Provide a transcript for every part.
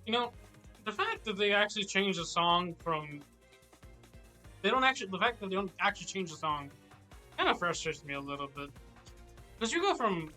You know, the fact that they actually changed the song from they don't actually the fact that they don't actually change the song kind of frustrates me a little bit because you go from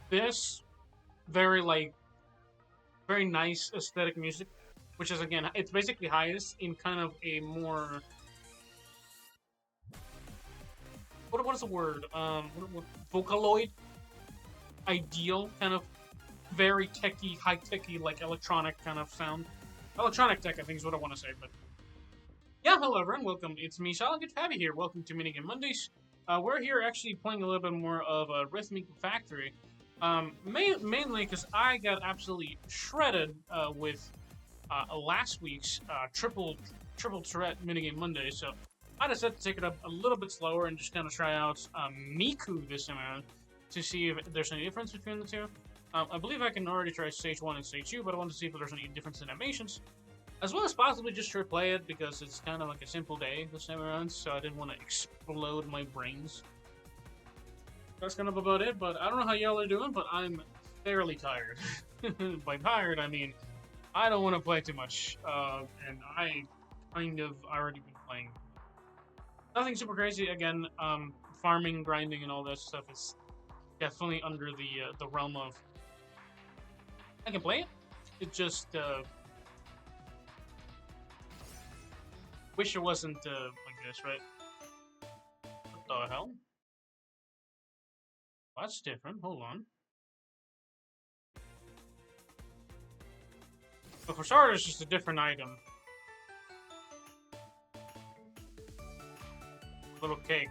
this very very nice aesthetic music, which is again it's basically highest in kind of a more what is the word vocaloid ideal kind of very techy high techy like electronic kind of sound. Electronic tech I think is what I want to say, but yeah, hello everyone, welcome. It's me, Shala. Good to have you here. Welcome to Minigame Mondays. We're here actually playing a little bit more of a Rhythmic Factory. Mainly because I got absolutely shredded with last week's triple threat Minigame Monday, so I decided to take it up a little bit slower and just kind of try out Miku this time to see if there's any difference between the two. I believe I can already try stage 1 and stage 2, but I want to see if there's any difference in animations. As well as possibly just try play it because it's kind of like a simple day this time around, so I didn't want to explode my brains. That's kind of about it, but I don't know how y'all are doing, but I'm fairly tired. By tired, I mean I don't want to play too much, and I kind of already been playing. Nothing super crazy. Again, farming, grinding, and all that stuff is definitely under the realm of I can play it. It just wish it wasn't like this, right? What the hell? That's different. Hold on. But for starters, it's just a different item. Little cake.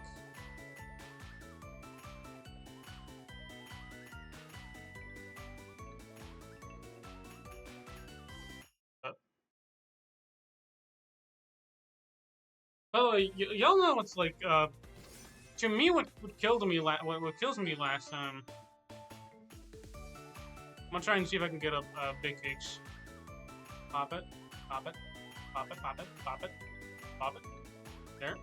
Oh, y'all know what's like. To me, what kills me last time. I'm gonna try and see if I can get a big cakes. Pop it, pop it, pop it, pop it, pop it, pop it. There.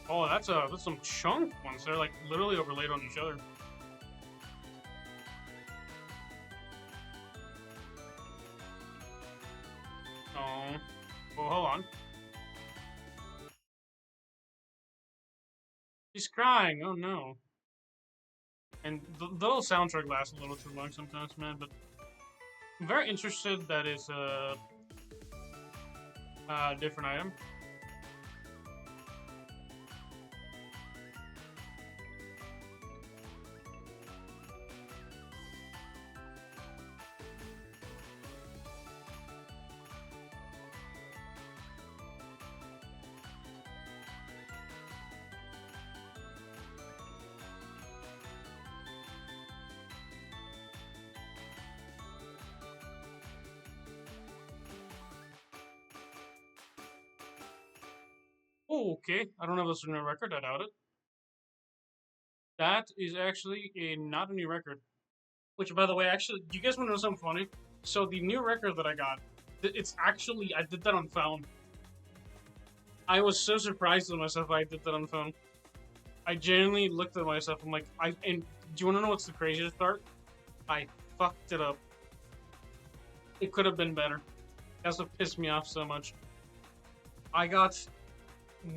Oh, that's some chunk ones. They're like literally overlaid on each other. Oh, well, hold on. He's crying. Oh no. And the little soundtrack lasts a little too long sometimes, man. But I'm very interested that it's a different item. Oh, okay. I don't know if that's a new record. I doubt it. That is actually not a new record. Which, by the way, actually, do you guys want to know something funny? So the new record that I got, it's actually I did that on phone. I was so surprised with myself I did that on phone. I genuinely looked at myself. I'm like, and do you want to know what's the craziest part? I fucked it up. It could have been better. That's what pissed me off so much. I got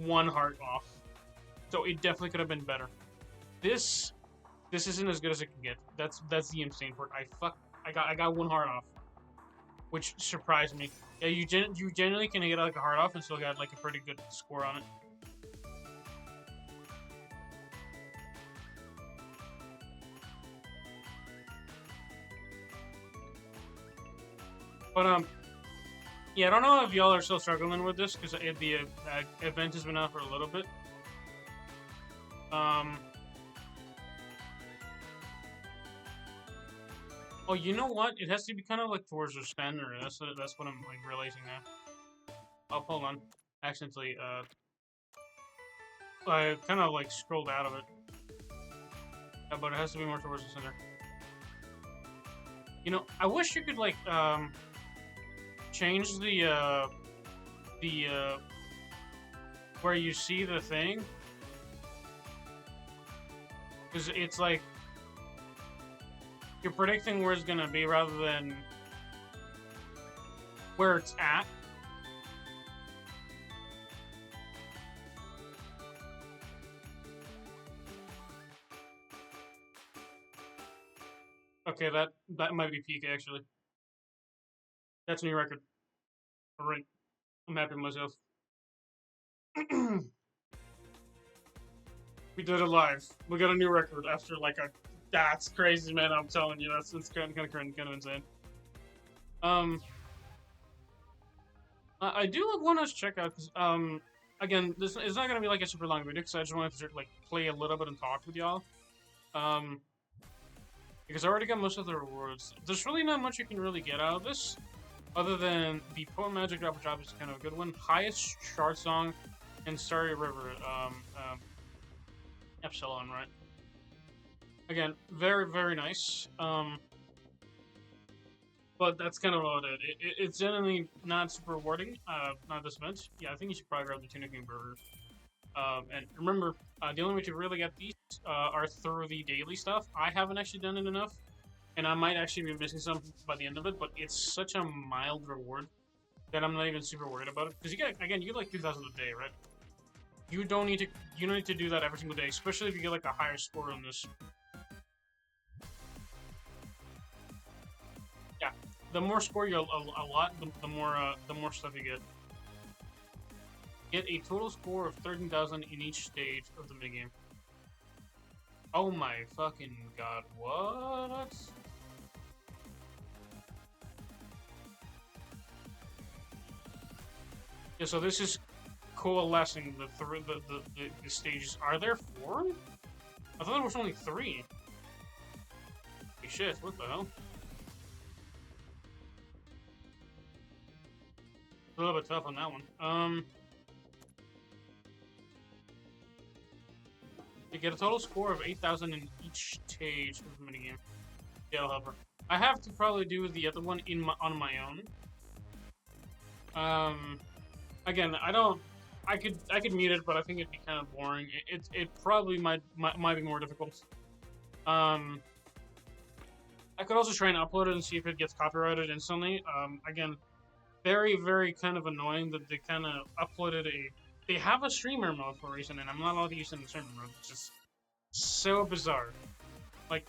one heart off, so it definitely could have been better. This isn't as good as it can get. That's the insane part. I got one heart off, which surprised me. Yeah, you generally can get like a heart off and still got like a pretty good score on it. But yeah, I don't know if y'all are still struggling with this because the event has been out for a little bit. Oh, you know what? It has to be kind of like towards the center. That's what I'm like realizing now. Oh, hold on. Accidentally, I kind of like scrolled out of it. Yeah, but it has to be more towards the center. You know, I wish you could like change the where you see the thing, because it's like You're predicting where it's gonna be rather than where it's at. Okay, that might be peak actually. That's a new record. Alright. I'm happy with myself. We did it live. We got a new record after like a. That's crazy, man. I'm telling you, that's kind of insane. I do want to check out because again, this is not gonna be like a super long video because I just wanted to like play a little bit and talk with y'all. Um, because I already got most of the rewards. There's really not much you can really get out of this, other than the Potent Magic Drop Drop is kind of a good one. Highest chart song, and Starry River. Epsilon, right? Again, very nice. But that's kind of about it. It's generally not super rewarding. Not this event. Yeah, I think you should probably grab the Tuna King burgers. And remember, the only way to really get these are through the daily stuff. I haven't actually done it enough, and I might actually be missing some by the end of it. But it's such a mild reward that I'm not even super worried about it. Because you get like 2,000 a day, right? You don't need to do that every single day, especially if you get like a higher score on this. Yeah, the more score you a lot, the more stuff you get. Get a total score of 13,000 in each stage of the minigame. Oh my fucking god! What? Yeah, so this is coalescing the stages. Are there 4? I thought there was only 3. Holy shit! What the hell? A little bit tough on that one. You get a total score of 8,000 in each stage of the minigame. Yeah, I'll help her. I have to probably do the other one on my own. Again, I could mute it, but I think it'd be kind of boring. It probably might be more difficult. I could also try and upload it and see if it gets copyrighted instantly. Again, very kind of annoying that they kind of uploaded a. They have a streamer mode for a reason, and I'm not allowed to use it in the streamer mode. It's just so bizarre. Like,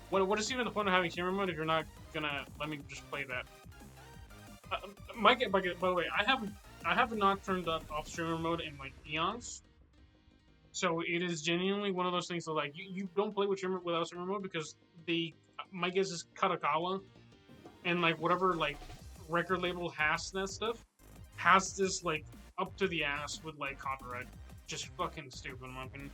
what is even the point of having streamer mode if you're not gonna let me just play that? By the way, I have not turned off streamer mode in like eons. So it is genuinely one of those things that like you don't play without streamer mode because my guess is Katakawa and like whatever like record label has that stuff has this like up to the ass with like copyright. Just fucking stupid in my opinion.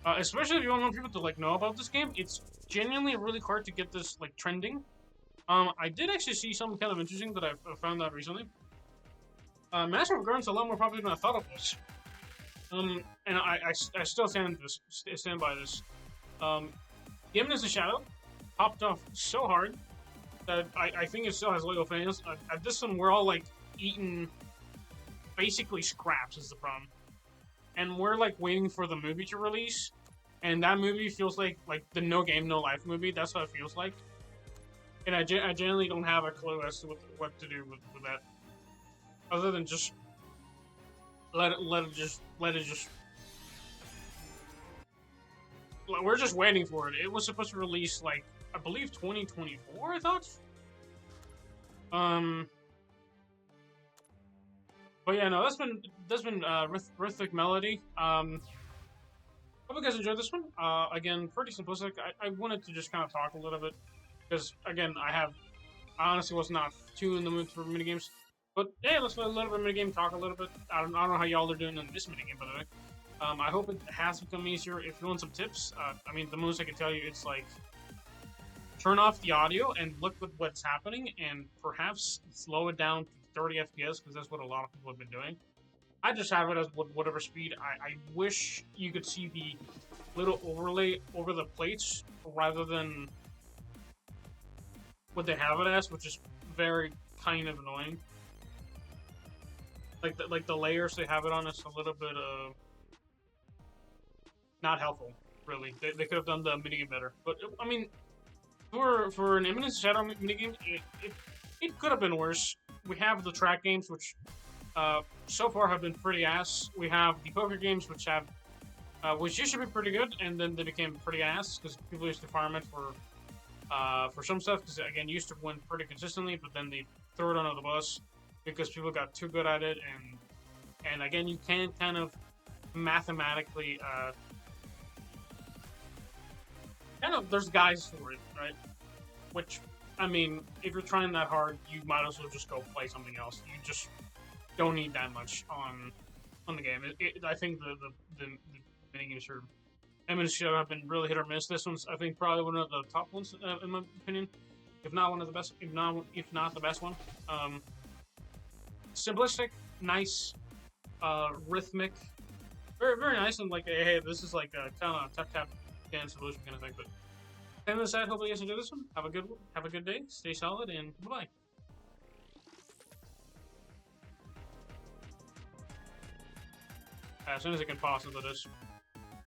Especially if you want people to like know about this game, it's genuinely really hard to get this like trending. I did actually see something kind of interesting that I found out recently. Master of Garden's a lot more popular than I thought it was. And I still stand by this. Game as a Shadow popped off so hard that I think it still has loyal fans. At this one, we're all like eating basically scraps is the problem, and we're like waiting for the movie to release, and that movie feels like the No Game No Life movie. That's what it feels like, and I generally don't have a clue as to what to do with that, other than just let it just. We're just waiting for it. It was supposed to release like I believe 2024. I thought. But yeah, no, that's been Rhythmic Melody. Hope you guys enjoyed this one. Again, pretty simplistic. I wanted to just kind of talk a little bit because again, I honestly was not too in the mood for minigames. But hey, let's let a little bit of minigame talk a little bit. I don't know how y'all are doing in this minigame, by the way. I hope it has become easier. If you want some tips, I mean, the most I can tell you, it's like turn off the audio and look at what's happening, and perhaps slow it down to 30 FPS because that's what a lot of people have been doing. I just have it as whatever speed. I wish you could see the little overlay over the plates rather than what they have it as, which is very kind of annoying. Like the layers they have it on is a little bit not helpful, really. They could have done the minigame better. But I mean, For an Imminent Shadow minigame, it could have been worse. We have the track games, which so far have been pretty ass. We have the poker games, which used to be pretty good, and then they became pretty ass because people used to farm it for some stuff. Because again, used to win pretty consistently, but then they throw it under the bus because people got too good at it, and again, you can't kind of mathematically there's guys for it, right? Which, I mean, if you're trying that hard, you might as well just go play something else. You just don't need that much on the game. I think the minigames for Eminence Show have been really hit or miss. This one's, I think, probably one of the top ones in my opinion, if not one of the best, if not the best one. Simplistic, nice, rhythmic, very very nice, and like hey, this is like a kind of tap game solution kind of thing. But on the side, hopefully you guys enjoy this one. Have a good day. Stay solid, and goodbye. As soon as I can pause into this.